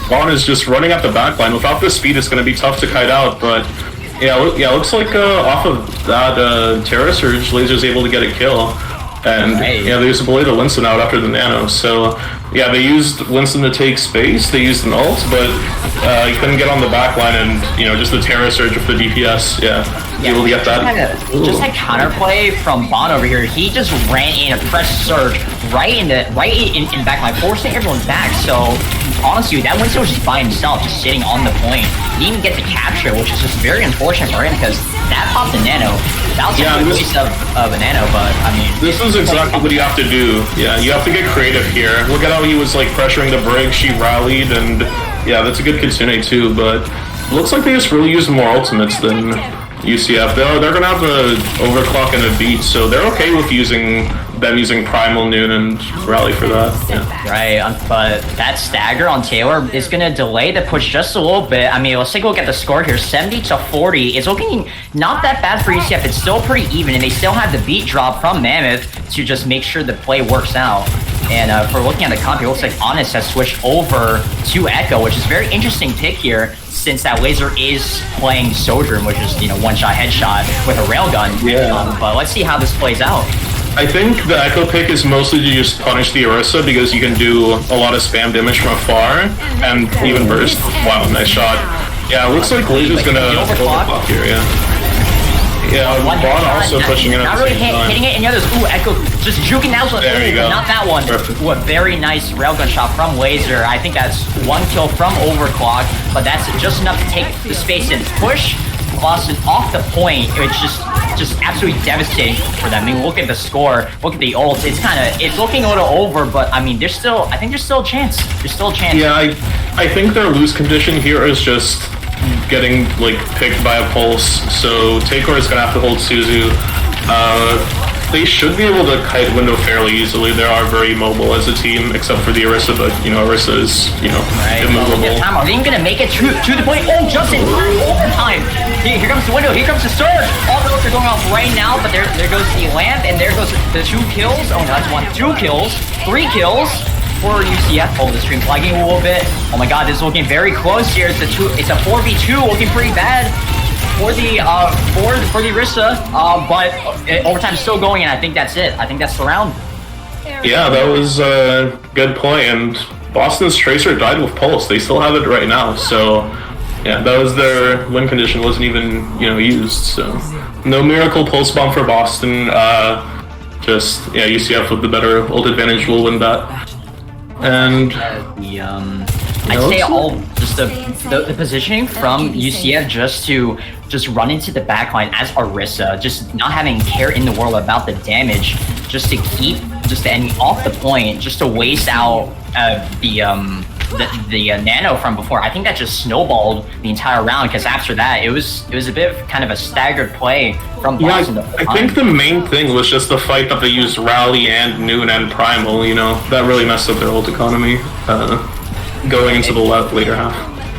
Vaughn is just running up the backline. Without the speed, it's going to be tough to kite out, but yeah, looks like off of that Terra Surge, Laser's able to get a kill. And yeah, they used to bully the Winston out after the Nano, so yeah, they used Winston to take space, they used an ult, but he couldn't get on the backline, and just the Terra Surge with the DPS, able to get that. Just like counterplay from Bon over here, he just ran in a press surge right in backline, forcing everyone back, so honestly, that Winston was just by himself, just sitting on the point. He didn't even get the capture, which is just very unfortunate for him, because that popped a Nano. That was a waste of a Nano, but I mean... This is exactly what you have to do. Yeah, you have to get creative here. Look at how he was like pressuring the brig, she rallied, and yeah, that's a good Kitsune too, but looks like they just really used more ultimates than UCF. They're gonna have an overclock and a beat, so they're okay with using Primal, Noon, and Rally for that. Yeah. Right, but that stagger on Taylor is gonna delay the push just a little bit. I mean, let's take a look at the score here, 70-40. It's looking not that bad for UCF. It's still pretty even, and they still have the beat drop from Mammoth to just make sure the play works out. And for looking at the comp, it looks like Honest has switched over to Echo, which is a very interesting pick here, since that Laser is playing Sojourn, which is, one-shot headshot with a railgun. Yeah. But let's see how this plays out. I think the Echo pick is mostly to just punish the Orisa, because you can do a lot of spam damage from afar, and even burst. Wow, nice shot. Yeah, it looks like Laser's gonna overclock here, Yeah, Vaughn also pushing in at the same time. Hitting it in the others. Ooh, Echo just juking out. There you go. Not that one. Perfect. Ooh, a very nice railgun shot from Laser. I think that's one kill from Overclock, but that's just enough to take the space and push Boston off the point. It's just absolutely devastating for them. I mean, look at the score. Look at the ult. It's looking a little over, but I mean, I think there's still a chance. There's still a chance. Yeah, I think their lose condition here is just getting picked by a pulse, so Takor is gonna have to hold Suzu. They should be able to kite window fairly easily. They are very mobile as a team, except for the Orisa, but Orisa is immovable. Are they even gonna make it to the point? Oh, just in time, overtime. Here comes the window. Here comes the surge. All the ults are going off right now, but there goes the lamp, and there goes the 2 kills. Oh no, that's 1, 2 kills, 3 kills for UCF. Oh, the stream's lagging a little bit. Oh my god, this is looking very close here. It's a 4v2, looking pretty bad for the Orisa, but overtime is still going, and I think that's it. I think that's the round. Yeah, that was a good play, and Boston's Tracer died with Pulse. They still have it right now, so yeah, that was their win condition. Wasn't even used, so no miracle Pulse bomb for Boston. Just UCF with the better ult advantage will win that. And I'd say the positioning from UCF just run into the backline as Orisa, just not having care in the world about the damage, just to keep the enemy off the point, just to waste out the Nano from before. I think that just snowballed the entire round, because after that it was a bit of kind of a staggered play from Boston. I think the main thing was just the fight that they used Rally and Noon and Primal. That really messed up their ult economy going into the later half.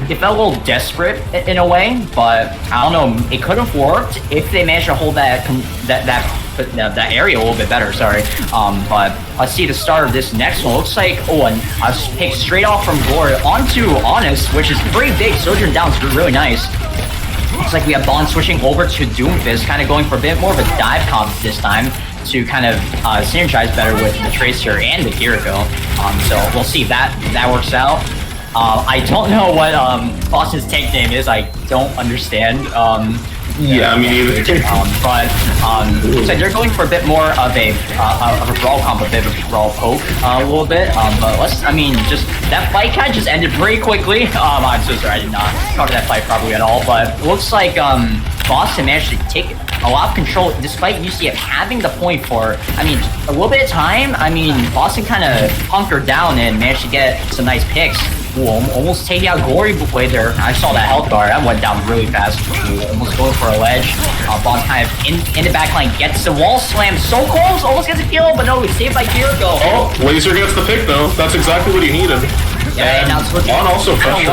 It felt a little desperate in a way, but I don't know. It could have worked if they managed to hold that area a little bit better. Sorry, but let's see the start of this next one. Looks like a pick straight off from Gore onto Honest, which is pretty big. Sojourn down is really nice. Looks like we have Bond switching over to Doomfist, kind of going for a bit more of a dive comp this time to kind of synergize better with the Tracer and the Kiriko. So we'll see if that works out. I don't know what Boston's tank name is. I don't understand. Yeah, me neither. So they're going for a bit more of a brawl comp, a bit of a brawl poke, a little bit. But just that fight kind of just ended pretty quickly. I'm so sorry, I did not cover that fight properly at all. But it looks like Boston managed to take a lot of control, despite UCF having the point for, a little bit of time. Boston kind of hunkered down and managed to get some nice picks. Ooh, almost taking out Gory Blade there. I saw that health bar. That went down really fast. Ooh, almost going for a ledge. Bond kind of in the back line gets the wall slam. So close. Almost gets a kill, but no, it's saved by Kiriko. Oh, Laser gets the pick though. That's exactly what he needed. Yeah, and now it's looking also frustrating.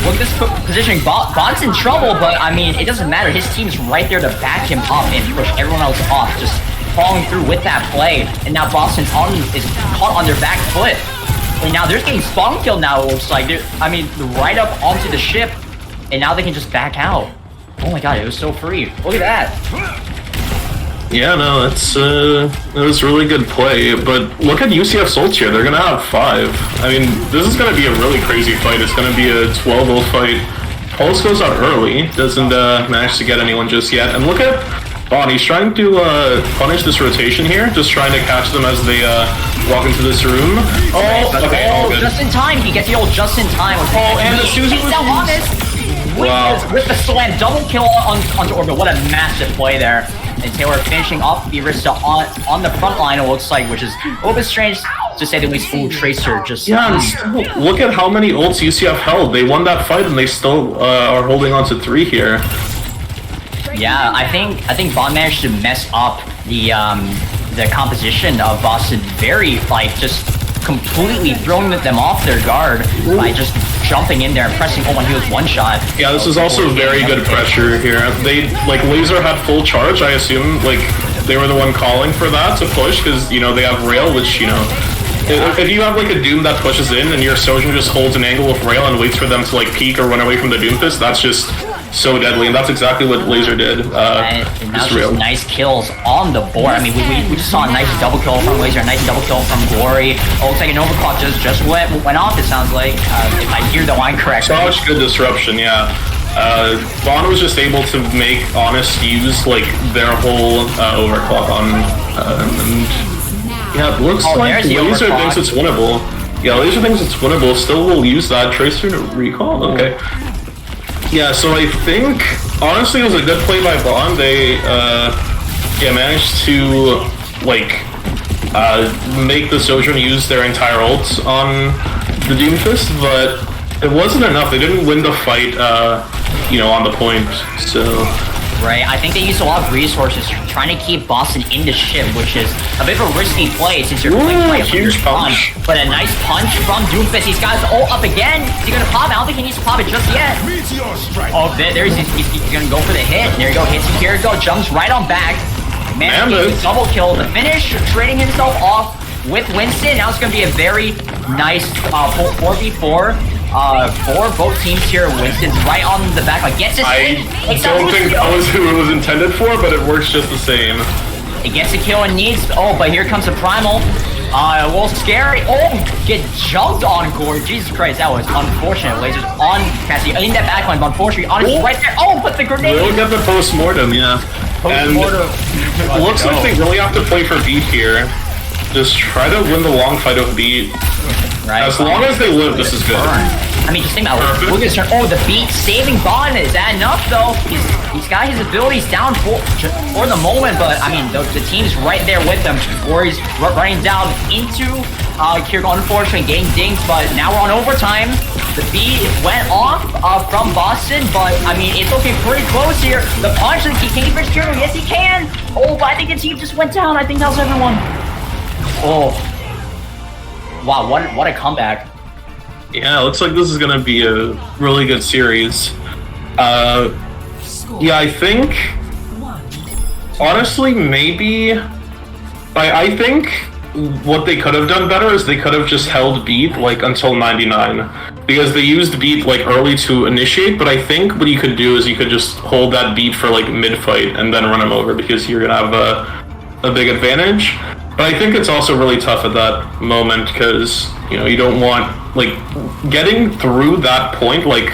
Look at this positioning. Bond's in trouble, but it doesn't matter. His team's right there to back him up and push everyone else off. Just following through with that play. And now Boston's is caught on their back foot. And now they're getting spawn killed now, it looks like. I mean, right up onto the ship, and now they can just back out. Oh my god, it was so free. Look at that. Yeah, no, it was really good play, but look at UCF's ult here. They're gonna have 5. I mean, this is gonna be a really crazy fight. It's gonna be a 12-0 fight. Pulse goes out early, doesn't manage to get anyone just yet, and look at Bon, he's trying to punish this rotation here, just trying to catch them as they walk into this room. Oh, okay, all good. Just in time, he gets the ult just in time. Oh, and the Susie was honest. With the slam, double kill onto Orbital. What a massive play there. And Taylor finishing off the Arista on the front line, it looks like, which is a little bit strange to say the least. Full Tracer just... Yeah, look at how many ults UCF held. They won that fight and they still are holding on to 3 here. Yeah, I think Bond managed to mess up the composition of Boston very, like, just completely throwing them off their guard by just jumping in there and pressing when he was one shot. Yeah, this is also very good pressure here. They, like, Laser had full charge, I assume, like, they were the one calling for that to push, because, you know, they have Rail, which, you know, if you have, like, a Doom that pushes in and your Sojourn just holds an angle with Rail and waits for them to, like, peek or run away from the Doomfist, that's just so deadly, and that's exactly what Laser did. And now just nice kills on the board. I mean, we just saw a nice double kill from Laser, a nice double kill from Glory. Oh, looks like an overclock just went off, it sounds like, if I hear the line correctly. Such good disruption, yeah. Vaughn was just able to make Honest use, like, their whole overclock on, and yeah, it looks like Laser thinks it's winnable. Yeah, Laser thinks it's winnable, still will use that Tracer to recall, okay. Yeah, so I think, honestly, it was a good play by Bond. They, managed to, like, make the Sojourn use their entire ult on the Doomfist, but it wasn't enough. They didn't win the fight, you know, on the point, so... Right, I think they used a lot of resources trying to keep Boston in the ship, which is a bit of a risky play since you're playing by a huge punch. But a nice punch from Doomfist. He's got his ult up again. Is he gonna pop? I don't think he needs to pop it just yet. Oh, there he's gonna go for the hit. There you go, hits him. Here you go, jumps right on back. Man, double kill. The finish, trading himself off with Winston. Now it's gonna be a very nice 4v4. For both teams here. Winston's right on the back, like, gets it. I don't think that was who it was intended for, but it works just the same. It gets a kill and needs. Oh, but here comes the Primal. A little scary. Oh, get jumped on, Gore. Jesus Christ, that was unfortunate. Lasers on Cassie in that backline, but unfortunately, Honest right there. Oh, but the grenade. We'll get the post-mortem, yeah. And it looks like they really have to play for beat here. Just try to win the long fight of beat. Right. As long as they live, this is good. I mean, just think about it. Look at this turn. Oh, the beat saving Bond. Is that enough, though? He's got his abilities down for the moment, but, I mean, the team's right there with them. Warriors running down into Kiriko, unfortunately, getting dinged, but now we're on overtime. The beat went off from Boston, but, I mean, it's looking pretty close here. The punch, can he finish Kiriko? Yes, he can. Oh, but I think the team just went down. I think that was everyone. Oh. Wow, what a comeback. Yeah, it looks like this is going to be a really good series. Yeah, I think... Honestly, maybe... I think what they could have done better is they could have just held beat, like, until 99. Because they used beat, like, early to initiate, but I think what you could do is you could just hold that beat for, like, mid-fight and then run them over, because you're going to have a big advantage. But I think it's also really tough at that moment because, you know, you don't want, like, getting through that point, like,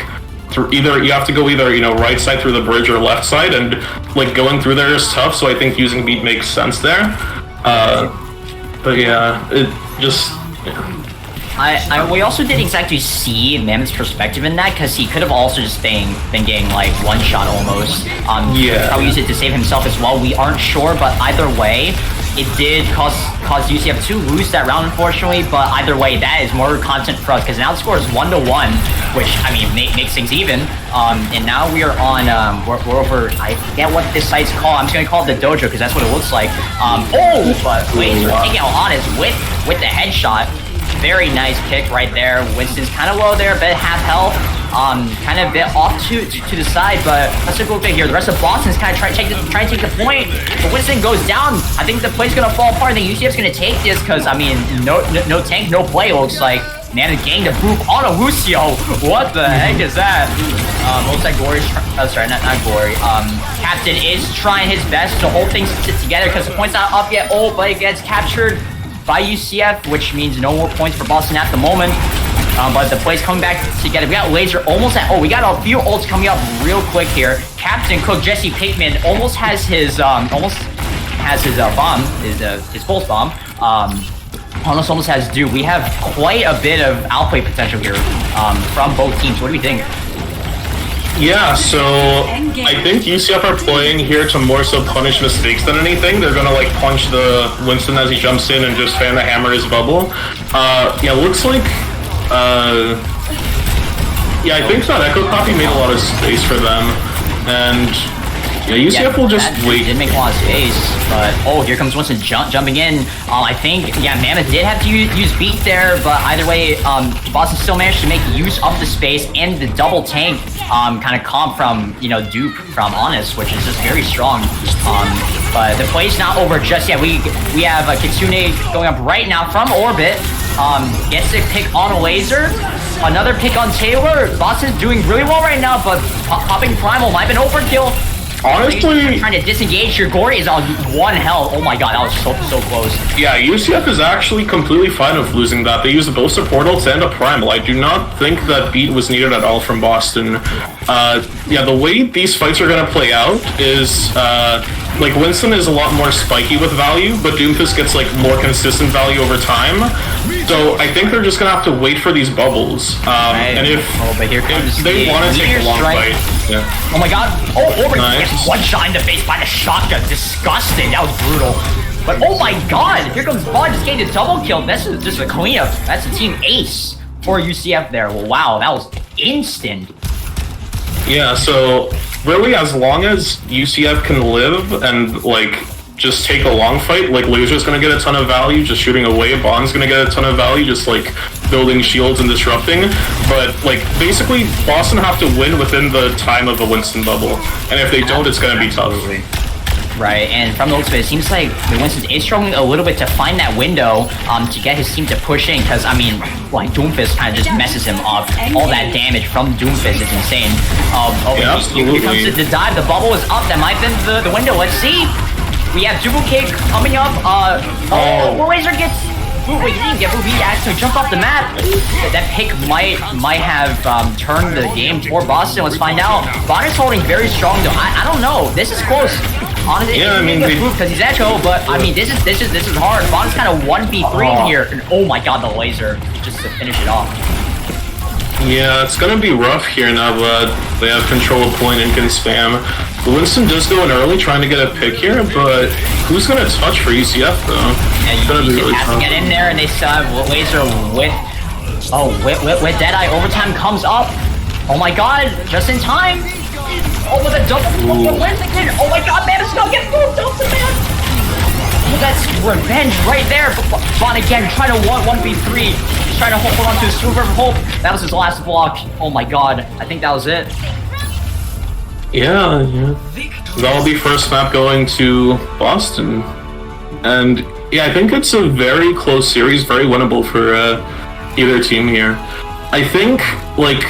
you have to go either, you know, right side through the bridge or left side, and, like, going through there is tough, so I think using beat makes sense there. But yeah, it just... Yeah. We also didn't exactly see Mammoth's perspective in that, because he could have also just been getting, like, one shot almost. Yeah. How he used it to save himself as well, we aren't sure, but either way, it did cause UCF to lose that round, unfortunately, but either way, that is more content for us, because now the score is 1-1, which, I mean, makes things even. And now we are on, we're over, I forget what this site's called, I'm just going to call it the dojo, because that's what it looks like. But Laser taking out Honest with the headshot. Very nice pick right there. Winston's kind of low there, a bit half health. Kind of a bit off to the side, but let's take a look at here. The rest of Boston's kind of trying to take the point. But Winston goes down. I think the play's gonna fall apart. I think UCF's gonna take this because, I mean, no tank, no play, looks like. Nana getting the boop on a Lucio. What the heck is that? Looks like Gory's sorry, not Gory. Captain is trying his best to hold things together because the point's not up yet. Oh, but it gets captured by UCF, which means no more points for Boston at the moment. But the play's coming back together. We got Laser almost at. Oh, we got a few ults coming up real quick here. Captain Cook Jesse Pinkman almost has his bomb, his pulse bomb. Almost has Dude. We have quite a bit of outplay potential here from both teams. What do we think? Yeah, so I think UCF are playing here to more so punish mistakes than anything. They're gonna like punch the Winston as he jumps in and just fan the hammer his bubble. Yeah, looks like yeah, I think that Echo Copy made a lot of space for them, and yeah, UCF will just wait. Did make a lot of space, but oh, here comes Winston jumping in. I think Mana did have to use beat there, but either way, Boston still managed to make use of the space and the double tank, kind of comp from Dupe from Honest, which is just very strong. But the play's not over just yet. We have Kitsune going up right now from orbit. Gets a pick on a Laser. Another pick on Taylor. Boston's doing really well right now, but popping Primal might have been overkill. Honestly, trying to disengage. Your Gory is on 1 health. Oh my god, that was so close. Yeah, UCF is actually completely fine with losing that. They used both support ults and a Primal. I do not think that beat was needed at all from Boston. Yeah, the way these fights are going to play out is like Winston is a lot more spiky with value, but Doomfist gets like more consistent value over time. So I think they're just gonna have to wait for these bubbles. And if they want to take a long fight, yeah. Oh my god! Oh, nice. One shot in the face by the shotgun. Disgusting. That was brutal. But oh my god! Here comes Vaughn just getting a double kill. This is just a cleanup. That's a team ace for UCF there. Well, wow, that was instant. Yeah. So really, as long as UCF can live and like just take a long fight, like Laser's gonna get a ton of value just shooting away, Bond's gonna get a ton of value just like building shields and disrupting, but like basically Boston have to win within the time of a Winston bubble, and if they don't, it's gonna be tough. Right, and from the looks of it seems like Winston is struggling a little bit to find that window to get his team to push in, because I mean, like Doomfist kind of just messes him up. All that damage from Doomfist is insane. Yeah, absolutely. Here comes the dive, the bubble is up, that might have been the window, let's see. We have Duplicate coming up. Laser gets. Wait, he didn't get He actually jumped off the map. That pick might have turned the game for Boston. Let's find out. Bond is holding very strong though. I don't know. This is close. Honestly, yeah, I mean, because he's Echo, but I mean, this is hard. Bond's kind of 1v3 in here. And oh my god, the Laser just to finish it off. Yeah, it's gonna be rough here now, but they have control of point and can spam. Winston does go in early trying to get a pick here, but who's gonna touch for UCF though? Yeah, it's gonna be really have tough. to get in there, and they still have Laser with Deadeye. Overtime comes up. Oh my god, just in time. Oh, with a double Winston. Oh my god, man, it's gonna get moved up to man. Oh, that's revenge right there. Vaughn again trying to 1v3. He's trying to hold on to his Silver Hope. That was his last block. Oh my god, I think that was it. Yeah. That'll be first map going to Boston. And yeah, I think it's a very close series, very winnable for either team here. I think, like,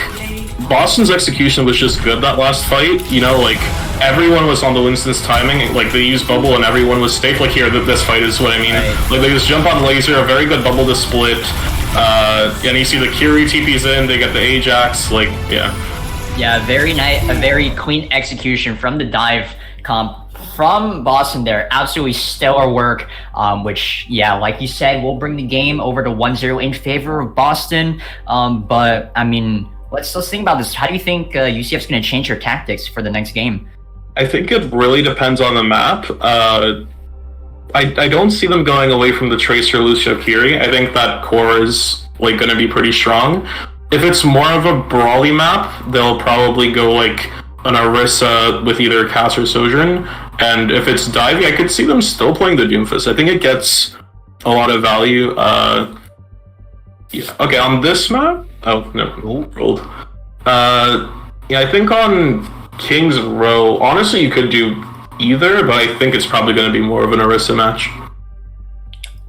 Boston's execution was just good that last fight. Like, everyone was on the Winston's timing. Like, they used bubble and everyone was safe. Like, here, this fight is what I mean. Right. Like, they just jump on Laser, a very good bubble to split. And you see the Curie TP's in, they get the Ajax. Like, yeah. Yeah, very nice, a very clean execution from the dive comp from Boston there. Absolutely stellar work, which, yeah, like you said, will bring the game over to 1-0 in favor of Boston. But, I mean, let's think about this. How do you think UCF's going to change their tactics for the next game? I think it really depends on the map. I don't see them going away from the Tracer Lucio Curie. I think that core is like going to be pretty strong. If it's more of a brawly map, they'll probably go like an Orisa with either Cass or Sojourn. And if it's Divey, I could see them still playing the Doomfist. I think it gets a lot of value. Yeah. Okay, on this map? Oh, no. Rolled. Yeah, I think on King's Row, honestly, you could do either, but I think it's probably going to be more of an Orisa match.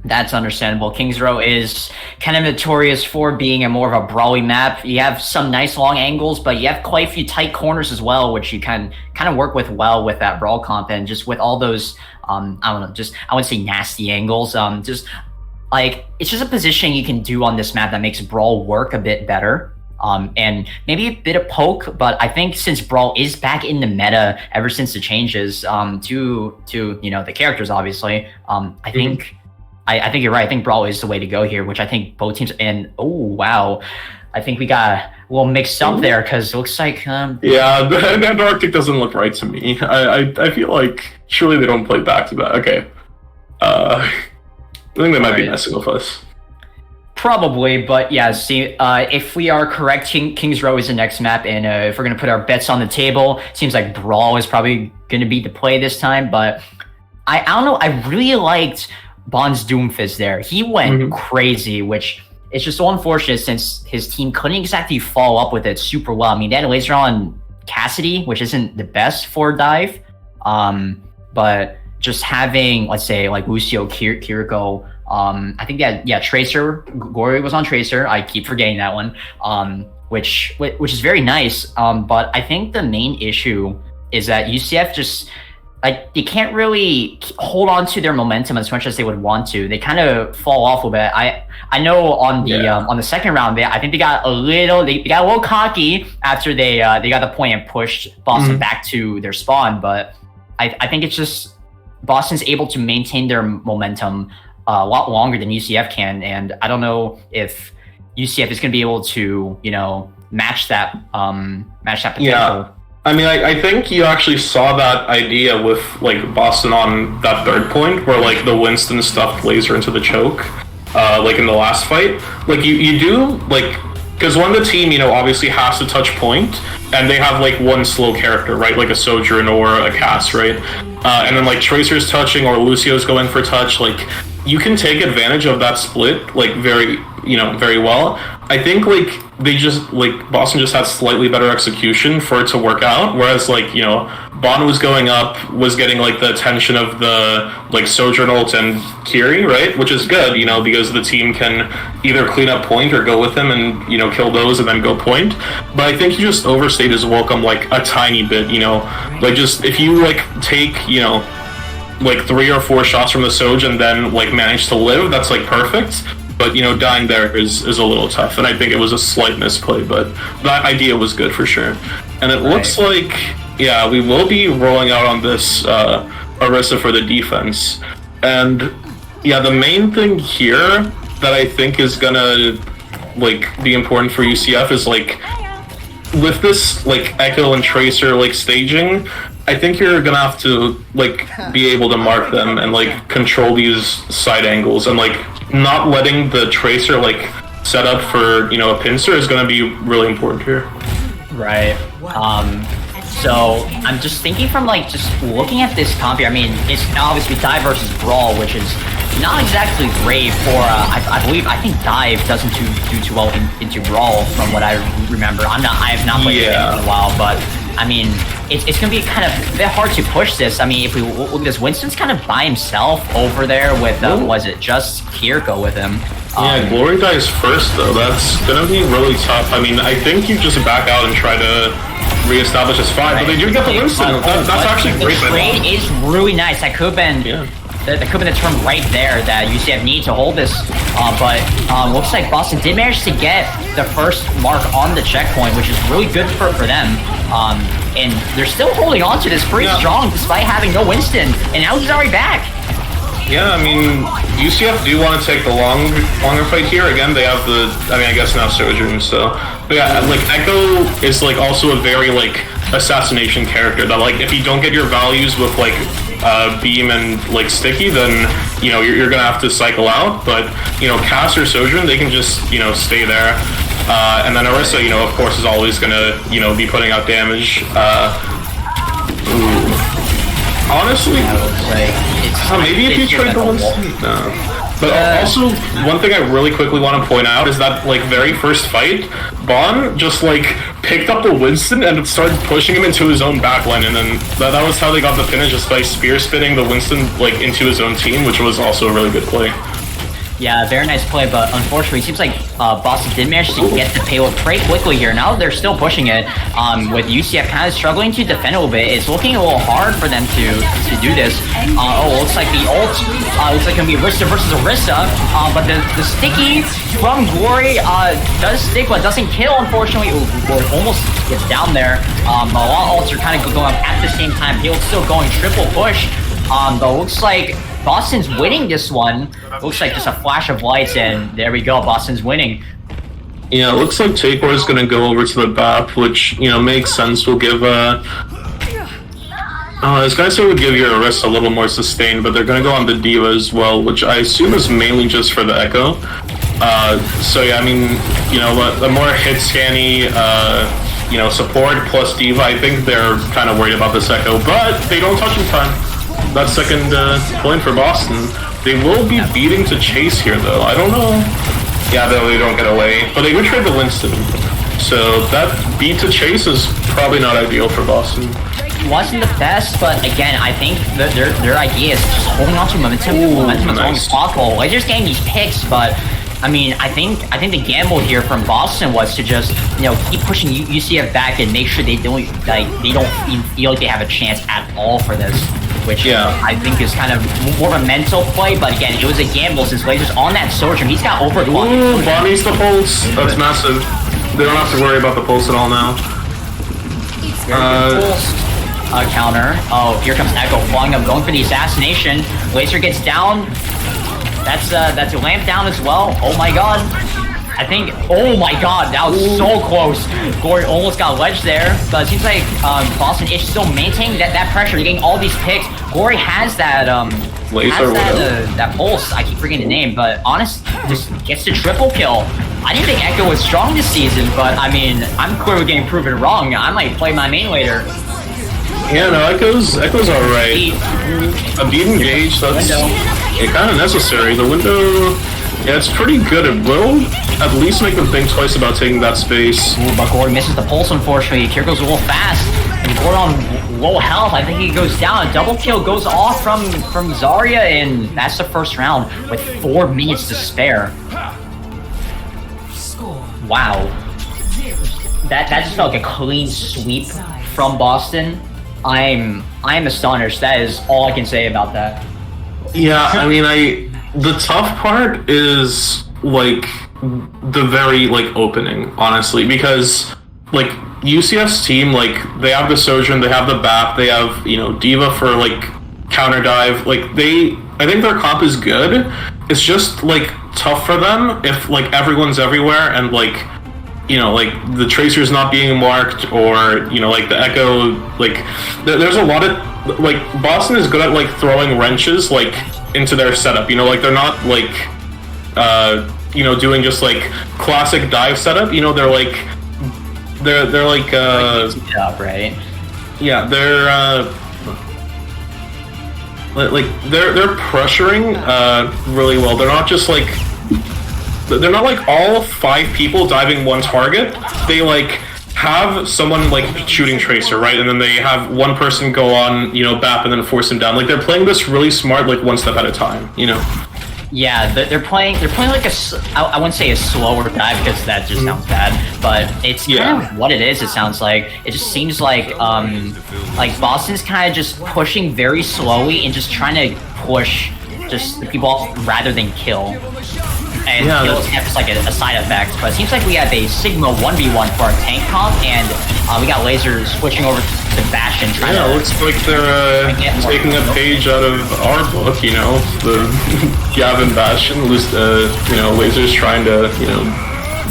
That's understandable. Kings Row is kind of notorious for being a more of a brawly map. You have some nice long angles, but you have quite a few tight corners as well, which you can kind of work with well with that brawl comp, and just with all those, I don't know, just I wouldn't say nasty angles. Just like it's just a position you can do on this map that makes brawl work a bit better. And maybe a bit of poke, but I think since brawl is back in the meta ever since the changes to the characters, obviously, I think. I think you're right. I think brawl is the way to go here, which I think both teams. And oh wow, I think we got a little mixed up there because it looks like yeah, the Arctic doesn't look right to me. I feel like surely they don't play back to back. Okay, I think they might be messing with us. Probably, but yeah. See, if we are correct, Kings Row is the next map, and if we're gonna put our bets on the table, seems like brawl is probably gonna be the play this time. But I don't know. I really liked Bond's Doomfist there. He went crazy, which is just so unfortunate since his team couldn't exactly follow up with it super well. I mean, they had a laser on Cassidy, which isn't the best for dive, but just having, let's say, like Lucio, Kiriko, I think Tracer, Gory was on Tracer. I keep forgetting that one, which is very nice. But I think the main issue is that UCF just, like, they can't really hold on to their momentum as much as they would want to. They kind of fall off a bit. I know on the second round, I think they got a little cocky after they got the point and pushed Boston back to their spawn. But I think it's just Boston's able to maintain their momentum a lot longer than UCF can, and I don't know if UCF is going to be able to match that potential. Yeah. I mean, I think you actually saw that idea with, like, Boston on that third point, where, like, the Winston stuffed laser into the choke, like, in the last fight. Like, you do, like, because when the team, obviously has to touch point, and they have, like, one slow character, right? Like a Sojourn or a Cass, right? And then, like, Tracer's touching or Lucio's going for touch, like, you can take advantage of that split, like, very well. I think, like, Boston just had slightly better execution for it to work out, whereas, like, Bond was going up, was getting, like, the attention of the, like, Sojourn ult and Kiri, right? Which is good, because the team can either clean up point or go with him and, kill those and then go point. But I think he just overstayed his welcome, like, a tiny bit, Like, just, if you, like, take, like 3 or 4 shots from the Soj and then, like, manage to live, that's, like, perfect. But, dying there is a little tough, and I think it was a slight misplay, but that idea was good for sure. And it looks like, yeah, we will be rolling out on this Orisa for the defense. And, yeah, the main thing here that I think is gonna, like, be important for UCF is, like, with this, like, Echo and Tracer, like, staging, I think you're gonna have to, like, be able to mark them and, like, control these side angles, and, like, not letting the Tracer, like, set up for, a pincer is gonna be really important here. Right. So I'm just thinking from, like, just looking at this comp here. I mean, it's obviously Dive versus Brawl, which is not exactly great for, I think Dive doesn't do too well into Brawl from what I remember. I have not played it in a while, but I mean, it's going to be kind of a bit hard to push this. I mean, if we look at this, Winston's kind of by himself over there with, was it just Kiriko with him? Yeah, Glory dies first, though. That's going to be really tough. I mean, I think you just back out and try to reestablish his fight, but they do get the Winston. That's actually great. The trade is really nice. That could have been... Yeah. That could have been the turn right there that UCF need to hold this, but looks like Boston did manage to get the first mark on the checkpoint, which is really good for them. And they're still holding on to this pretty strong despite having no Winston, and now he's already back. Yeah, I mean, UCF do want to take the longer fight here. Again, they have I guess now Sojourn, so. But yeah, like, Echo is, like, also a very, like, assassination character that, like, if you don't get your values with, like, Beam and, like, Sticky, then, you're gonna have to cycle out. But, Cass or Sojourn, they can just, stay there. And then Orisa, of course, is always gonna, be putting out damage. Honestly, maybe if you trade the Winston, no. But also, one thing I really quickly want to point out is that, like, very first fight, Bond just, like, picked up the Winston and started pushing him into his own backline, and then that was how they got the finish, just by spear spinning the Winston, like, into his own team, which was also a really good play. Yeah, very nice play, but unfortunately, it seems like Boston did manage to get the payload pretty quickly here. Now they're still pushing it, with UCF kind of struggling to defend a little bit. It's looking a little hard for them to do this. Looks like the ult, looks like it's gonna be Arista versus Arista, but the sticky from Glory does stick, but doesn't kill, unfortunately. Ooh, Glory almost gets down there. A lot of ults are kind of going up at the same time. Payload's still going triple push, but looks like Boston's winning this one. Looks like just a flash of lights, and there we go. Boston's winning. Yeah, it looks like Takor is going to go over to the BAP, which, you know, makes sense. We'll give, this guy said would give your Arista a little more sustained, but they're going to go on the D.Va as well, which I assume is mainly just for the Echo. So yeah, I mean, you know, the more hit scanny, you know, support plus D.Va, I think they're kind of worried about this Echo, but they don't touch in time. That second point for Boston. They will be beating to chase here, though. I don't know. Yeah, they don't get away, but they would trade the Winston. So that beat to chase is probably not ideal for Boston. Wasn't the best, but again, I think their idea is just holding on to momentum as long as possible. Like, just getting these picks, but I mean, I think the gamble here from Boston was to just, you know, keep pushing UCF back and make sure they don't even feel like they have a chance at all for this. Which I think is kind of more of a mental play, but again, it was a gamble since Blazer's on that Soldier. He's got overclock. Ooh, Bonnie's the pulse. That's massive. They don't have to worry about the pulse at all now. Counter. Oh, here comes Echo flying up, going for the assassination. Blazer gets down. That's a lamp down as well. Oh my god. I think, oh my god, that was so close. Glory almost got ledged there, but it seems like Boston is still maintaining that pressure, getting all these picks. Glory has that that pulse. I keep forgetting the name, but Honest just gets the triple kill. I didn't think Echo was strong this season, but I mean, I'm clearly getting proven wrong. I might play my main later. Yeah, no, Echo's alright. A beat engage, that's kind of necessary. The window, yeah, it's pretty good. It will at least make them think twice about taking that space. Ooh, but Glory misses the pulse, unfortunately. Kier goes a little fast, and Glory on low health. I think he goes down. A double kill goes off from Zarya, and that's the first round with 4 minutes to spare. Wow. That just felt like a clean sweep from Boston. I'm astonished. That is all I can say about that. Yeah, I mean, the tough part is like the very like opening, honestly, because like UCF's team, like they have the Sojourn, they have the BAP, they have, you know, D.Va for like counter dive. Like I think their comp is good. It's just like tough for them if like everyone's everywhere and like, you know, like the Tracer's not being marked, or, you know, like the Echo, like there's a lot of, like, Boston is good at like throwing wrenches like into their setup, you know, like they're not like you know, doing just like classic dive setup, you know, they're like right? Yeah, they're they're pressuring really well. They're not just like, they're not like all 5 people diving one target. They like have someone like shooting Tracer, right? And then they have one person go on, you know, BAP and then force him down. Like they're playing this really smart, like one step at a time, you know? Yeah, they're playing like I wouldn't say a slower dive because that just sounds bad, but it's kind of what it is. It sounds like it just seems like Boston's kind of just pushing very slowly and just trying to push just the people off rather than kill. And kills have just like a side effect, but it seems like we have a Sigma 1v1 for our tank comp, and we got Laser switching over to Bastion. Yeah, it looks like they're taking a page out of our book, you know, the Gavin Bastion, you know, Laser's trying to, you know,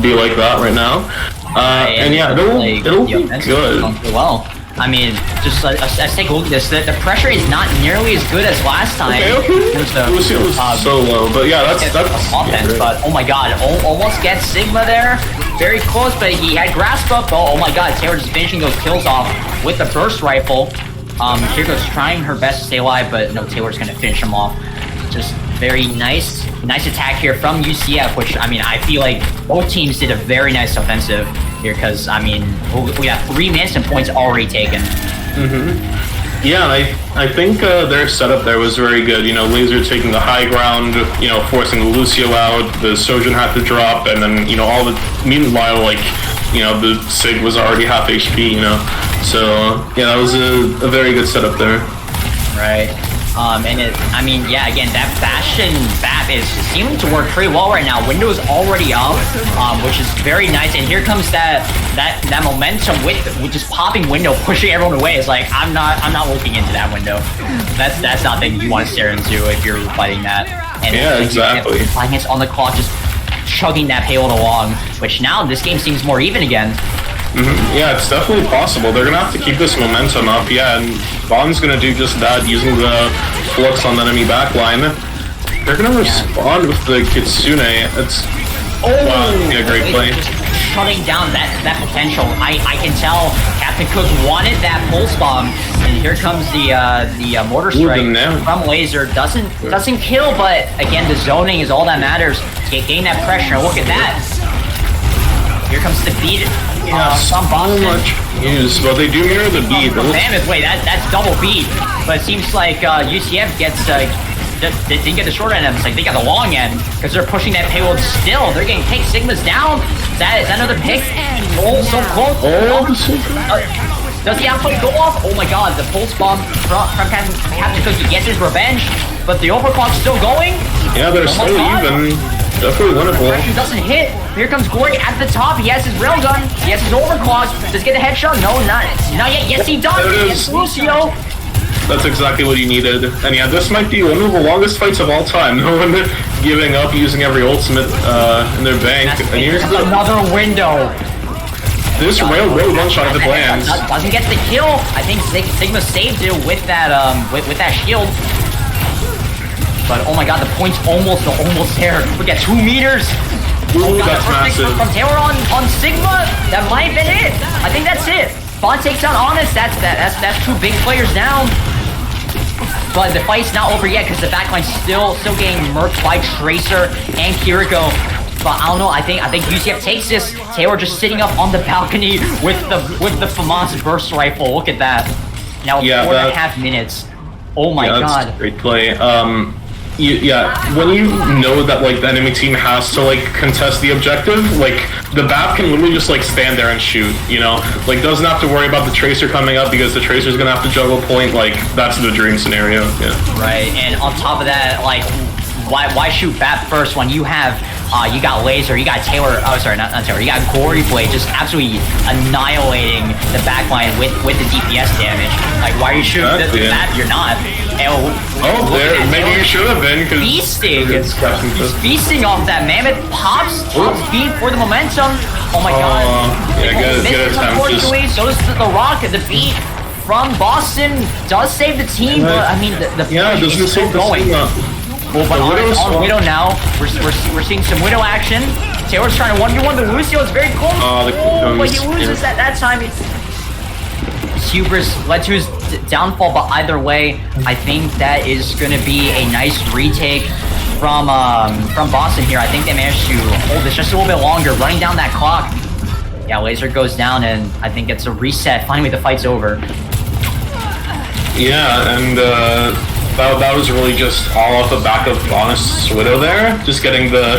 be like that right now. And yeah, it'll be good. Well, I mean, just let's take a look at this. The pressure is not nearly as good as last time. Okay. Lucio was so low, but yeah, that's offense. But oh my god, almost gets Sigma there. Very close, but he had grasp up. Oh my god, Taylor just finishing those kills off with the burst rifle. Kiriko's trying her best to stay alive, but no, Taylor's gonna finish him off. Just very nice attack here from UCF, which, I mean, I feel like both teams did a very nice offensive here, because, I mean, we have 3 minutes and points already taken. Yeah, and I think their setup there was very good. You know, Laser taking the high ground, you know, forcing the Lucio out, the Sojourn had to drop, and then, you know, all the... Meanwhile, like, you know, the Sig was already half HP, you know? So, yeah, that was a very good setup there. Right. And I mean, yeah, again, that Bastion BAP is seeming to work pretty well right now. Window's already up, which is very nice. And here comes that momentum with just popping Window, pushing everyone away. It's like, I'm not looking into that Window. That's not something you want to stare into if you're fighting that. And yeah, exactly. Flying hits on the clock, just chugging that payload along, which now this game seems more even again. Yeah, it's definitely possible. They're gonna have to keep this momentum up, yeah, and Bond's gonna do just that, using the flux on the enemy backline. They're gonna respond with the Kitsune. It's yeah, great play. Just shutting down that potential. I can tell Captain Cook wanted that pulse bomb, and here comes the mortar strike from Laser. Doesn't kill, but again, the zoning is all that matters. Getting that pressure. Look at that. Here comes the beat. Some Boston. Much use, but they do mirror the beat. Mammoth, wait, that's double beat. But it seems like UCF gets didn't get the short end. It's like they got the long end because they're pushing that payload still. They're getting picked. Sigma's down. Is that another pick? Oh, so close. Does the outplay go off? Oh my God, the pulse bomb from Captain Cook. He gets his revenge, but the overclock's still going. Yeah, they're still even. Definitely winnable. Pressure doesn't hit. Here comes Gory at the top. He has his railgun. He has his overclock. Does he get a headshot? No, not yet. Yes, he does. Yes, Lucio. That's exactly what he needed. And yeah, this might be one of the longest fights of all time. No one giving up, using every ultimate in their bank. And here's another Window. This rail one shot if it lands. Doesn't get the kill. I think Sigma saved it with that with that shield. But oh my God, the point's almost there. Look at 2 meters. Ooh, that's massive. From Taylor on Sigma, that might have been it. I think that's it. Bond takes down Honest. That's 2 big players down. But the fight's not over yet because the backline's still getting murked by Tracer and Kiriko. But I don't know. I think UCF takes this. Taylor just sitting up on the balcony with the FAMAS burst rifle. Look at that. Now 4.5 minutes. Oh my God. That's a great play. When you know that like the enemy team has to like contest the objective, like the BAP can literally just like stand there and shoot, you know, like doesn't have to worry about the Tracer coming up because the Tracer's gonna have to juggle point. Like that's the dream scenario. Yeah. Right, and on top of that, like why shoot BAP first when you have you got Laser, you got Taylor, oh sorry, not Taylor, you got Gory Blade just absolutely annihilating the backline with the DPS damage. Like why are you shooting the BAP? You're not. There, maybe you should have been. Feasting! He's feasting off that mammoth. Pops beat for the momentum. Oh my God. Yeah, good attempt. Unfortunately, so does the Rock. The beat from Boston does save the team, but I mean, the push is still going. Well, but on Widow now, we're seeing some Widow action. Taylor's trying to 1v1 the Lucio. It's very close. But he loses at that time. Hubris led to his downfall, but either way, I think that is going to be a nice retake from Boston here. I think they managed to hold this just a little bit longer, running down that clock. Yeah, Laser goes down, and I think it's a reset. Finally, the fight's over. Yeah, and that was really just all off the back of Honest Widow there, just getting the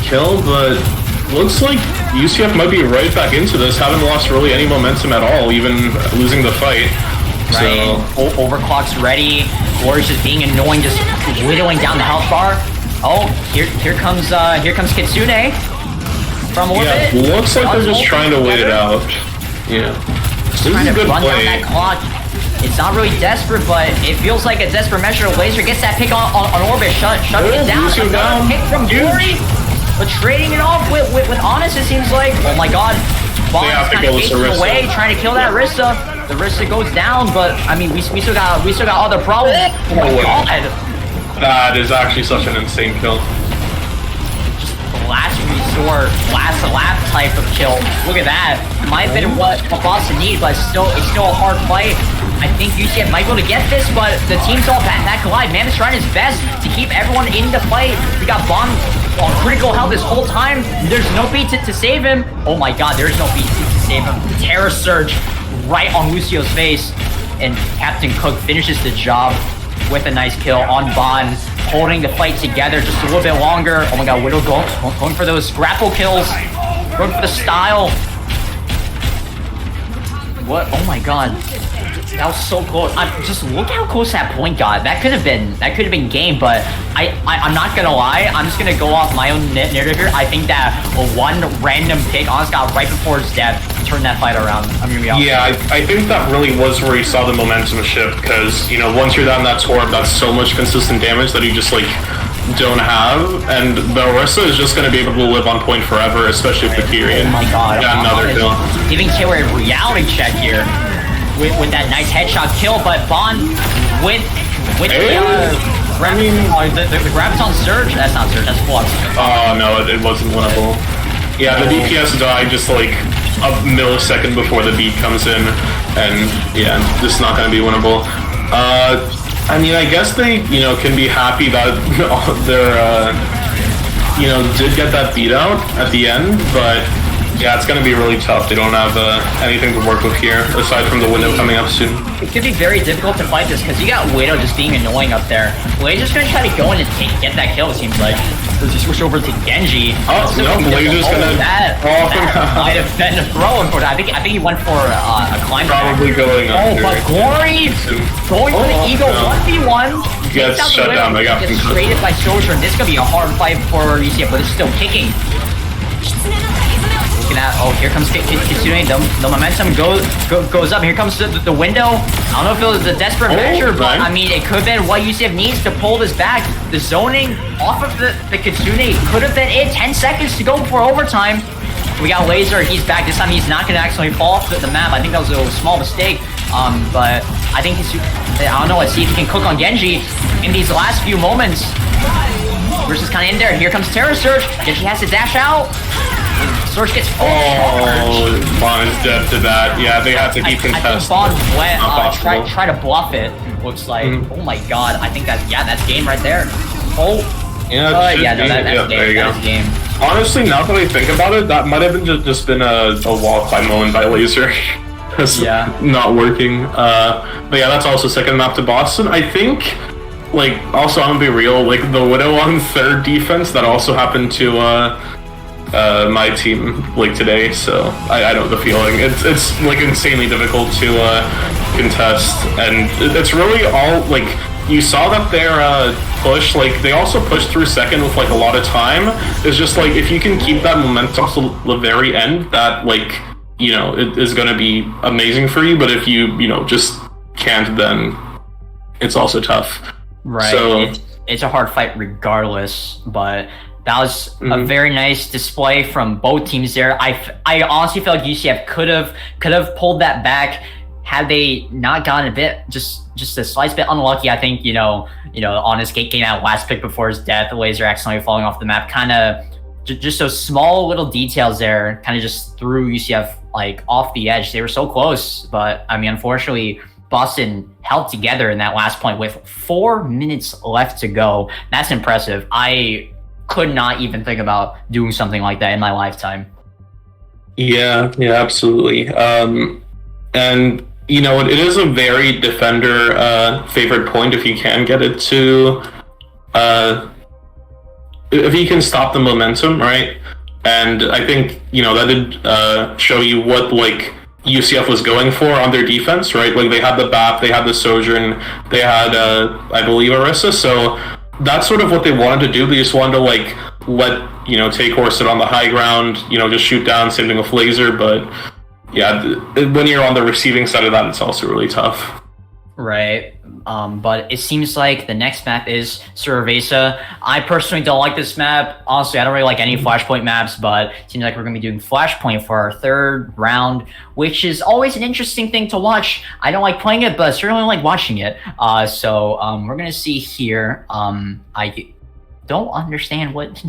kill, but looks like UCF might be right back into this, haven't lost really any momentum at all, even losing the fight. Right, so overclock's ready, Warriors just being annoying, just whittling down the health bar. Oh, here comes Kitsune from orbit. Yeah, looks like they're just trying to wait it out. Yeah, this is a good play. That clock. It's not really desperate, but it feels like a desperate measure. Laser gets that pick on orbit, shutting it down. Another pick from Gory. But trading it off with Honest, it seems like. Oh my God. Bond's kind of facing away, trying to kill that Rissa. The Rissa goes down, but I mean, we still got other problems. Oh my God. That is actually such an insane kill. Just last resort, last lap type of kill. Look at that. Might have been what Boston needs, but it's still a hard fight. I think UCF might be able to get this, but the team's all back collide. Man is trying his best to keep everyone in the fight. We got Bond on critical health this whole time. There's no beat to save him. Oh my God, there's no beat to save him. Terror Surge right on Lucio's face. and Captain Cook finishes the job with a nice kill on Bond, holding the fight together just a little bit longer. Oh my god, Widow going for those grapple kills, going for the style. What? Oh my god, that was so close. Just look how close that point got. That could have been game, but I'm not gonna lie. I'm just gonna go off my own narrative here. I think that one random pick on Scott right before his death turned that fight around. I'm gonna be honest. Yeah, I think that really was where you saw the momentum shift, because you know, once you're down that torp, that's so much consistent damage that you just like don't have, and the Orisa is just gonna be able to live on point forever, especially with the Kyrian. Oh my god. Yeah, another kill. Giving Taylor a reality check here with that nice headshot kill, but Bond with the Graviton Surge. That's not Surge, that's Flux. Oh no, it wasn't winnable. Yeah, the DPS died just like a millisecond before the beat comes in, and yeah, this is not gonna be winnable. I mean, I guess they, you know, can be happy that they're, you know, did get that beat out at the end, but yeah, it's gonna be really tough. They don't have anything to work with here, aside from the window coming up soon. It could be very difficult to fight this, because you got Widow just being annoying up there. Blazer's gonna try to go in and get that kill, it seems like. Let's just switch over to Genji. Oh, no, Blazer's gonna... That might have been a throw, unfortunately. I think he went for a climb. Probably going up. Oh, but Glory going for the Eagle 1v1. Gets shut down. They got gets traded by Soldier, and this is gonna be a hard fight for UCF, but it's still kicking. Oh, here comes Kitsune. The momentum goes up. Here comes the window. I don't know if it was a desperate measure, but I mean, it could have been what UCF needs to pull this back. The zoning off of the Kitsune could have been it. 10 seconds to go before overtime. We got Laser. He's back. This time he's not going to actually fall off the map. I think that was a small mistake. But I think I don't know. Let's see if he can cook on Genji in these last few moments. Versus kind of in there. Here comes Terra Surge. Genji has to dash out. Surge gets full charge. Bond is dead to that. Yeah, they have to keep contesting. I think Bond went, try to bluff it. Looks like, oh my god, I think that's game right there. Oh, yeah, that's game. There you go. That's game. Honestly, now that I think about it, that might have been just been a wall climb moment by Laser. Yeah. Not working. But yeah, that's also second map to Boston. I think, like, also I'm gonna be real, like the Widow on third defense, that also happened to my team like today, so I know the feeling. It's like insanely difficult to contest, and it's really all like you saw that their push, like they also pushed through second with like a lot of time. It's just like if you can keep that momentum to the very end, that like, you know, it is going to be amazing for you. But if you know, just can't, then it's also tough. Right. So it's a hard fight regardless, but that was a very nice display from both teams there. I honestly feel like UCF could have pulled that back had they not gotten a bit just a slight bit unlucky. I think you know on his game out last pick before his death, the Laser accidentally falling off the map, kind of just those small little details there kind of just threw UCF like off the edge. They were so close, but I mean, unfortunately, Boston held together in that last point with 4 minutes left to go. That's impressive. I could not even think about doing something like that in my lifetime. Yeah, absolutely. And you know, it is a very defender favorite point if you can get it to if you can stop the momentum, right? And I think, you know, that did show you what like UCF was going for on their defense, right? Like they had the BAP, they had the Sojourn, they had I believe Orisa, so that's sort of what they wanted to do. They just wanted to like let, you know, Take Horse sit on the high ground, you know, just shoot down, same thing with Laser. But yeah, when you're on the receiving side of that, it's also really tough. Right. But it seems like the next map is Cerveza. I personally don't like this map. Honestly, I don't really like any Flashpoint maps, but it seems like we're going to be doing Flashpoint for our third round, which is always an interesting thing to watch. I don't like playing it, but I certainly like watching it. So we're going to see here. I don't understand what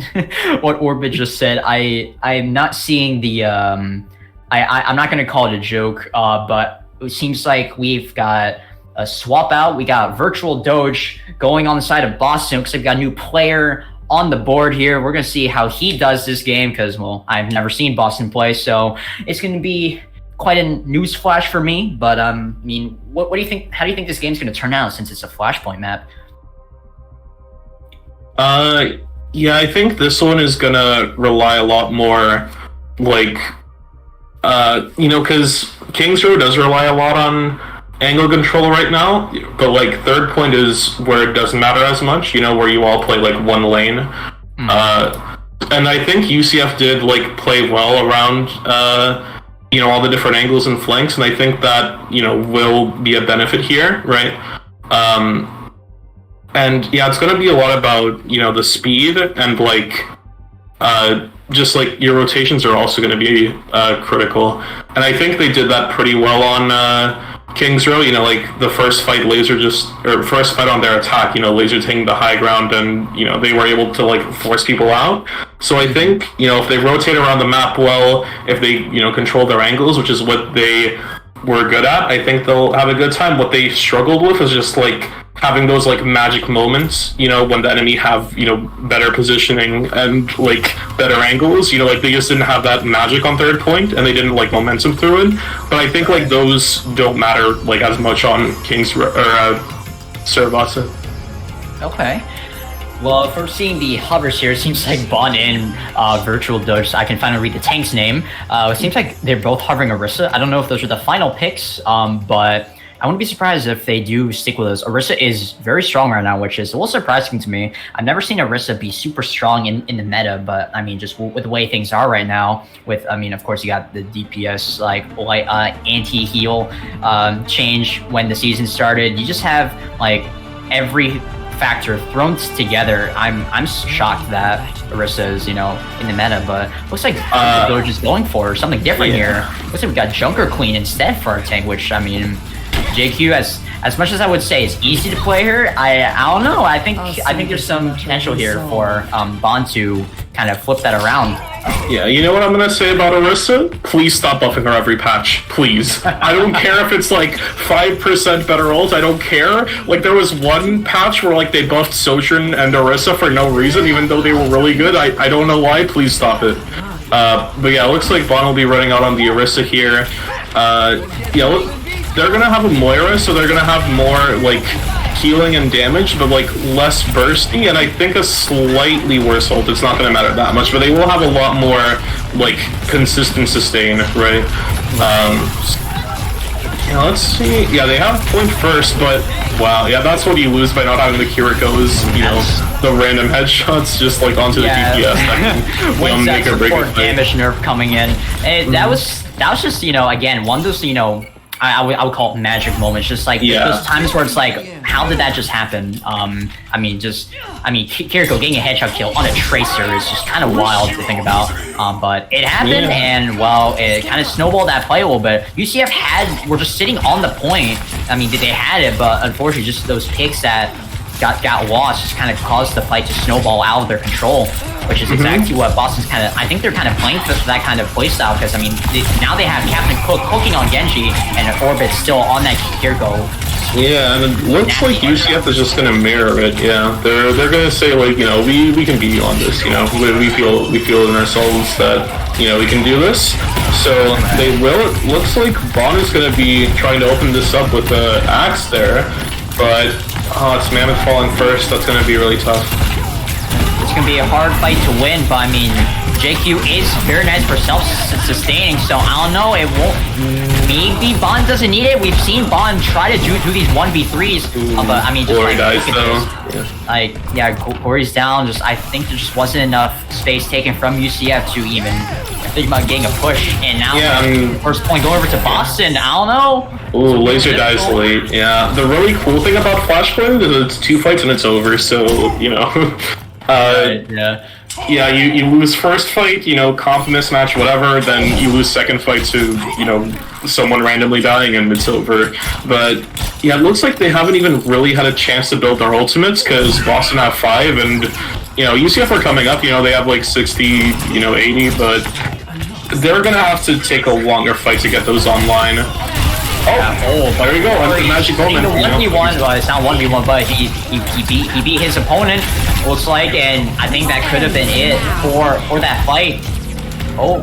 what Orbit just said. I'm not seeing the... I'm not going to call it a joke, but it seems like we've got a swap out. We got Virtual Doge going on the side of Boston. Looks like we got a new player on the board here. We're going to see how he does this game because, well, I've never seen Boston play, so it's going to be quite a news flash for me, but I mean, what do you think? How do you think this game's going to turn out since it's a Flashpoint map? Yeah, I think this one is gonna rely a lot more, like, you know, because King's Row does rely a lot on angle control right now, but like third point is where it doesn't matter as much, you know, where you all play like one lane. And I think UCF did like play well around, you know, all the different angles and flanks, and I think that, you know, will be a benefit here, right? And yeah, it's going to be a lot about, you know, the speed and like, just like your rotations are also going to be critical. And I think they did that pretty well on King's Row. You know, like the first fight, first fight on their attack, you know, Laser taking the high ground, and, you know, they were able to like force people out. So I think, you know, if they rotate around the map well, if they, you know, control their angles, which is what they were good at, I think they'll have a good time. What they struggled with is just like having those like magic moments, you know, when the enemy have, you know, better positioning and like better angles, you know, like they just didn't have that magic on third point, and they didn't like momentum through it. But I think like those don't matter like as much on King's or Sarabasa. Okay. Well, if we're seeing the hovers here, it seems like Bon and Virtual Doge, so I can finally read the tank's name. It seems like they're both hovering Orisa. I don't know if those are the final picks, but I wouldn't be surprised if they do stick with us. Orisa is very strong right now, which is a little surprising to me. I've never seen Orisa be super strong in the meta, but I mean, just with the way things are right now, with, I mean, of course, you got the DPS, like, anti-heal change when the season started. You just have, like, every factor thrown together. I'm shocked that Orisa is, you know, in the meta, but looks like Doge is going for something different here. Looks like we got Junker Queen instead for our tank, which, I mean, JQ, as much as I would say it's easy to play her, I don't know. I think there's some potential here for Bond to kind of flip that around. Yeah, you know what I'm gonna say about Orisa? Please stop buffing her every patch, please. I don't care if it's like 5% better ult. I don't care. Like there was one patch where like they buffed Sojourn and Orisa for no reason, even though they were really good. I don't know why. Please stop it. But yeah, it looks like Bond will be running out on the Orisa here. Yeah. They're gonna have a Moira, so they're gonna have more like healing and damage, but like less bursty, and I think a slightly worse ult. It's not gonna matter that much, but they will have a lot more like consistent sustain, right? Yeah, let's see. Yeah, they have point first, but wow, yeah, that's what you lose by not having the Kiriko's, you know, the random headshots just like onto the DPS. That can make or break it. Damage nerf coming in, and that was just, you know, again, one of those, you know, I would call it magic moments, just like those times where it's like, how did that just happen? I mean, Kiriko getting a headshot kill on a Tracer is just kind of wild to think about. But it happened, and well, it kind of snowballed that play a little bit. UCF were just sitting on the point. I mean, they had it, but unfortunately, just those picks that got lost just kind of caused the fight to snowball out of their control, which is exactly what Boston's kind of, I think they're kind of playing for that kind of playstyle, because I mean, now they have Captain Cook cooking on Genji, and Orbit still on that Kiriko. Yeah, and it looks like UCF is just gonna mirror it. Yeah, they're gonna say like, you know, we can beat you on this. You know, we feel in ourselves that, you know, we can do this. So they will. It looks like Bon is gonna be trying to open this up with the axe there, but it's Mammoth falling first. That's gonna be really tough. It's going to be a hard fight to win, but I mean, JQ is very nice for self-sustaining, so I don't know, it won't, maybe Bond doesn't need it. We've seen Bond try to do these 1v3s, but I mean, just Corey like, dies, though. Like, yeah, Corey's down, I think there just wasn't enough space taken from UCF to even think about getting a push, and now first point going over to Boston, I don't know. Ooh, Laser dies late, yeah. The really cool thing about Flashpoint is it's 2 fights and it's over, so, you know. Yeah, you lose first fight, you know, comp mismatch, whatever, then you lose second fight to, you know, someone randomly dying and it's over. But yeah, it looks like they haven't even really had a chance to build their ultimates, because Boston have 5, and, you know, UCF are coming up, you know, they have like 60, you know, 80, but they're gonna have to take a longer fight to get those online. Oh, there you go. That's the magic moment. 1v1, well, it's not 1v1, but he beat his opponent, looks like, and I think that could have been it for that fight. Oh,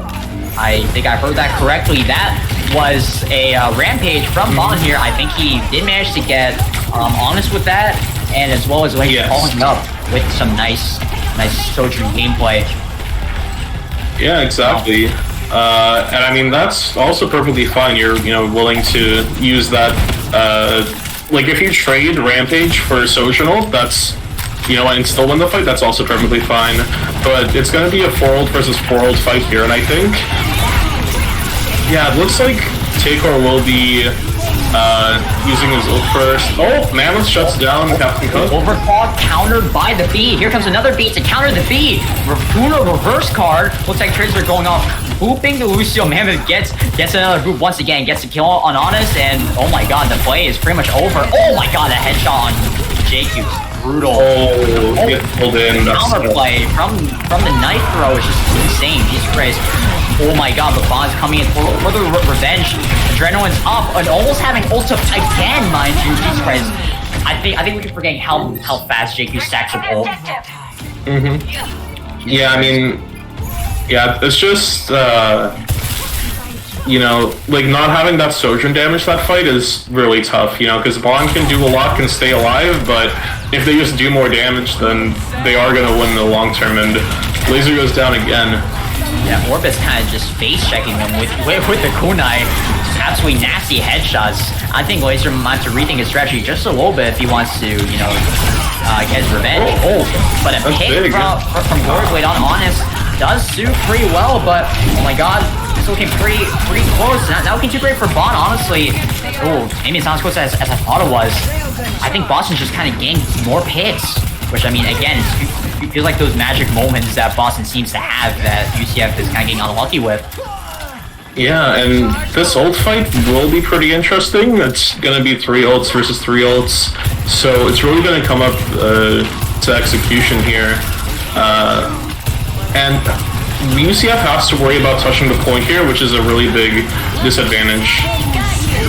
I think I heard that correctly. That was a Rampage from Bon here. I think he did manage to get honest with that, and as well as like following up with some nice Sojourn gameplay. Yeah, exactly. And I mean, that's also perfectly fine. You're, willing to use that. Like, if you trade Rampage for Sojourn, that's, and still win the fight, that's also perfectly fine. But it's going to be a 4-ult versus 4-ult fight here, and I think, yeah, it looks like Takor will be using his ult first. Oh, Mammoth shuts down Captain Cook. Overclock countered by the B. Here comes another B to counter the B. Uno reverse card. Looks like trades are going off. Booping the Lucio. Mammoth gets another boop once again. Gets a kill on Honest, and oh my god, the play is pretty much over. Oh my god, a headshot on Majkto. Brutal. Oh, get pulled in. Counterplay from the knife throw is just insane. Jesus Christ. Oh my god, the Bond's coming in for the revenge. Adrenaline's up and almost having ult up again, mind you. Jesus Christ. I think we're just forgetting how fast Majkto stacks with ult. Yeah, I mean, yeah, it's just like not having that Sojourn damage that fight is really tough, because Bond can do a lot, can stay alive, but if they just do more damage, then they are going to win in the long term, and Laser goes down again. Yeah, Orbit's kind of just face checking them with the kunai. Absolutely nasty headshots. I think Laser might have to rethink his strategy just a little bit if he wants to, get his revenge. But a pick from Gloryblade on Honest does suit pretty well, but oh my god, it's looking pretty close. Not looking too great for Bon, honestly. Oh, maybe it's not as close as I thought it was. I think Boston's just kind of getting more picks, which I mean, again, it feels like those magic moments that Boston seems to have that UCF is kind of getting unlucky with. Yeah, and this ult fight will be pretty interesting. It's going to be 3 ults versus 3 ults, so it's really going to come up to execution here. And UCF has to worry about touching the point here, which is a really big disadvantage.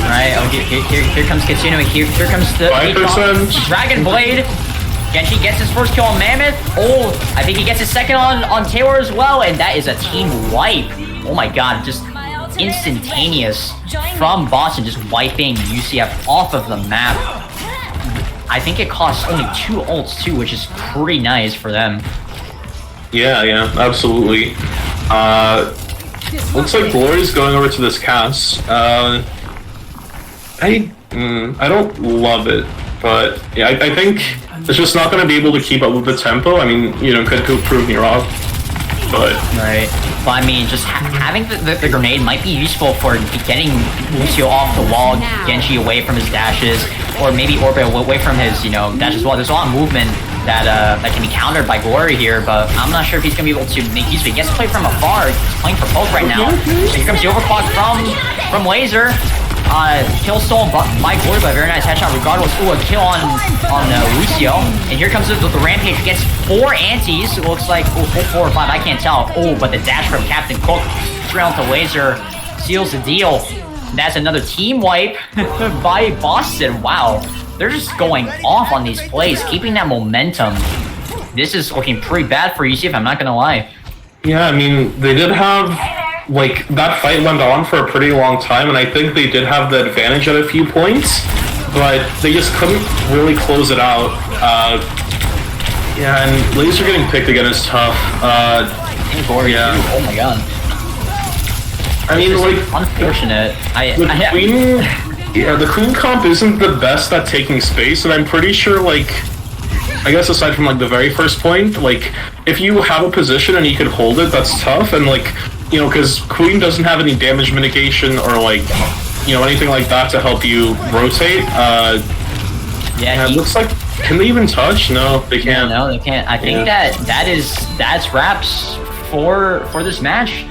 Alright, here comes Kitsune, here comes the 5%. Dragon Blade. Genji gets his first kill on Mammoth. Oh, I think he gets his second on Taylor as well, and that is a team wipe. Oh my god, just instantaneous from Boston, just wiping UCF off of the map. I think it costs only 2 ults too, which is pretty nice for them. Yeah, absolutely. Looks like Glory's going over to this Cass. I don't love it, but yeah, I think it's just not going to be able to keep up with the tempo. I mean, could prove me wrong, but... Right. But I mean, just having the grenade might be useful for getting Lucio off the wall, Genji away from his dashes, or maybe Orbit away from his, dash as well. There's a lot of movement that can be countered by Glory here, but I'm not sure if he's going to be able to make use of it. He gets to play from afar. He's playing for both right now. So here comes the overclock from Laser. Kill stolen by Glory, but a very nice headshot regardless. Ooh, a kill on Lucio. And here comes the Rampage. He gets 4 antis. It looks like 4 or 5. I can't tell. Oh, but the dash from Captain Cook straight onto Laser seals the deal. That's another team wipe by Boston. Wow. They're just going off on these plays, keeping that momentum. This is looking pretty bad for UCF, I'm not gonna lie. Yeah, I mean, they did have, like, that fight went on for a pretty long time, and I think they did have the advantage at a few points, but they just couldn't really close it out. Yeah, and Laser getting picked again is tough. Yeah. Oh my god. I mean, like, unfortunate. The Queen comp isn't the best at taking space, and I'm pretty sure, like, I guess aside from, like, the very first point, like, if you have a position and you can hold it, that's tough, and, like, because Queen doesn't have any damage mitigation or, like, anything like that to help you rotate. It looks like, can they even touch? No, they can't. No, they can't. I think that's wraps for this match.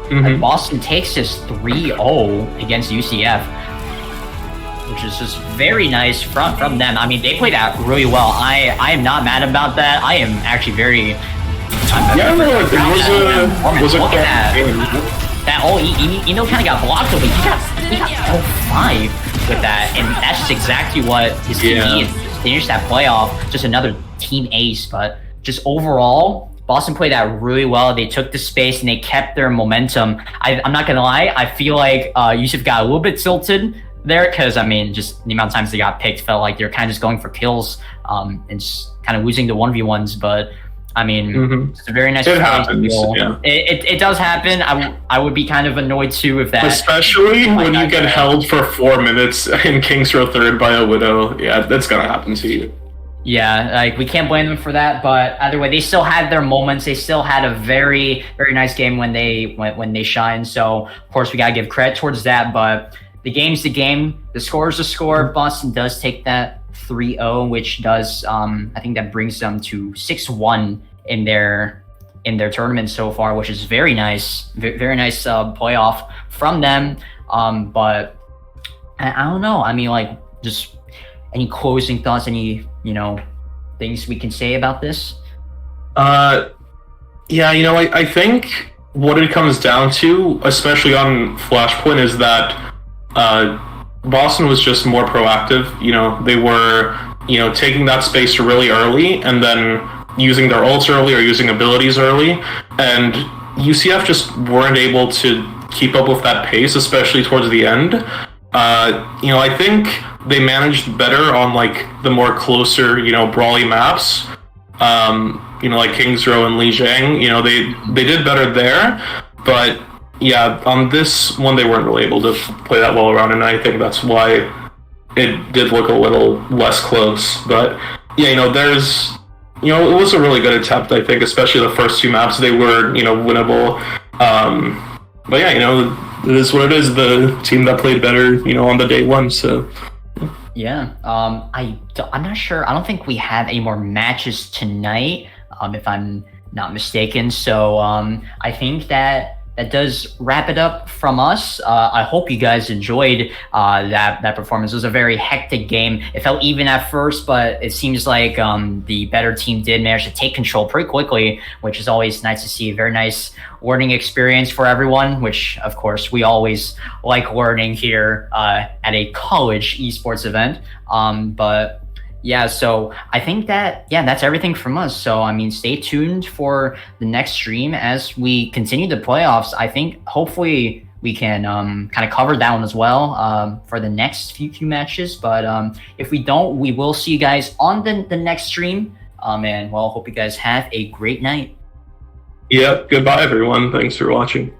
And Boston takes this 3-0 against UCF, which is just very nice from them. I mean, they played out really well. I am not mad about that. I am actually very... it was a that Eno kind of got blocked, but he got 5 with that, and that's just exactly what his team needs. Finish that playoff, just another team ace, but just overall, Boston played that really well. They took the space and they kept their momentum. I'm not gonna lie, I feel like UCF got a little bit tilted there because I mean, just the amount of times they got picked felt like they're kind of just going for kills and just kind of losing the 1v1s. But I mean, it's a very nice. It happens. Yeah. It does happen. I would be kind of annoyed too if that. Especially when you get held for 4 minutes in King's Row third by a Widow. Yeah, that's gonna happen to you. Yeah, like we can't blame them for that, but either way, they still had their moments. They still had a very, very nice game when they shine. So of course we gotta give credit towards that. But the game's the game. The score is the score. Boston does take that 3-0, which does I think that brings them to 6-1 in their tournament so far, which is very nice. Very nice playoff from them. But I don't know. I mean, like, just any closing thoughts? Any things we can say about this? Yeah, I think what it comes down to, especially on Flashpoint, is that Boston was just more proactive. They were, taking that space really early and then using their ults early or using abilities early. And UCF just weren't able to keep up with that pace, especially towards the end. I think they managed better on like the more closer, brawly maps. Like King's Row and Lijiang, they did better there, but yeah, on this one they weren't really able to play that well around, and I think that's why it did look a little less close. But yeah, there's it was a really good attempt, I think, especially the first 2 maps. They were, winnable. But yeah, it is what it is. The team that played better, on the day one. So yeah, I'm not sure. I don't think we have any more matches tonight, if I'm not mistaken. So I think that does wrap it up from us. I hope you guys enjoyed that performance. It was a very hectic game. It felt even at first, but it seems like the better team did manage to take control pretty quickly, which is always nice to see. A very nice learning experience for everyone, which of course we always like learning here at a college esports event. But yeah, so I think that's everything from us. So I mean, stay tuned for the next stream as we continue the playoffs. I think hopefully we can kind of cover that one as well for the next few matches. But if we don't, we will see you guys on the next stream. And well, hope you guys have a great night. Yep. Goodbye, everyone. Thanks for watching.